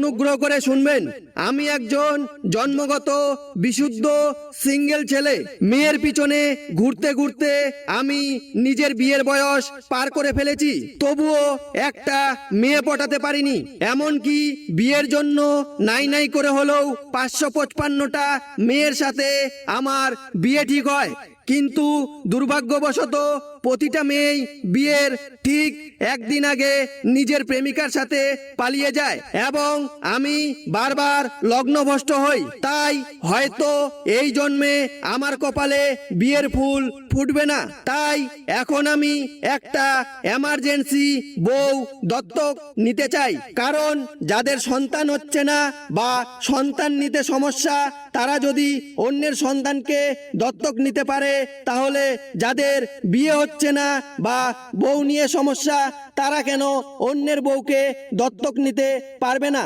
অনুগ্রহ করে শুনবেন। আমি একজন জন্মগত বিশুদ্ধ সিঙ্গেল ছেলে। মেয়ের পিছনে ঘুরতে ঘুরতে আমি নিজের বিয়ের বয়স পার করে ফেলেছি, তবুও একটা মেয়ে পটাতে পারিনি। এমনকি বিয়ের জন্য নাই নাই করে হলেও 555টা মেয়ের সাথে আমার বিয়ে ঠিক হয়, কিন্তু দুর্ভাগ্যবশত প্রতিটা মেয়েই বিয়ের ঠিক একদিন আগে নিজের প্রেমিকার সাথে পালিয়ে যায় এবং আমি বারবার লগ্নভ্রষ্ট হই। তাই হয়তো এই জন্মে আমার কপালে বিয়ের ফুল ফুটবে না। তাই এখন আমি একটা এমার্জেন্সি বউ দত্তক নিতে চাই, কারণ যাদের সন্তান হচ্ছে না বা সন্তান নিতে সমস্যা, তারা যদি অন্যের সন্তানকে দত্তক নিতে পারে, তাহলে যাদের বিয়ে হচ্ছে না বা বউ নিয়ে সমস্যা, তারা কেন অন্যের বউকে দত্তক নিতে পারবে না?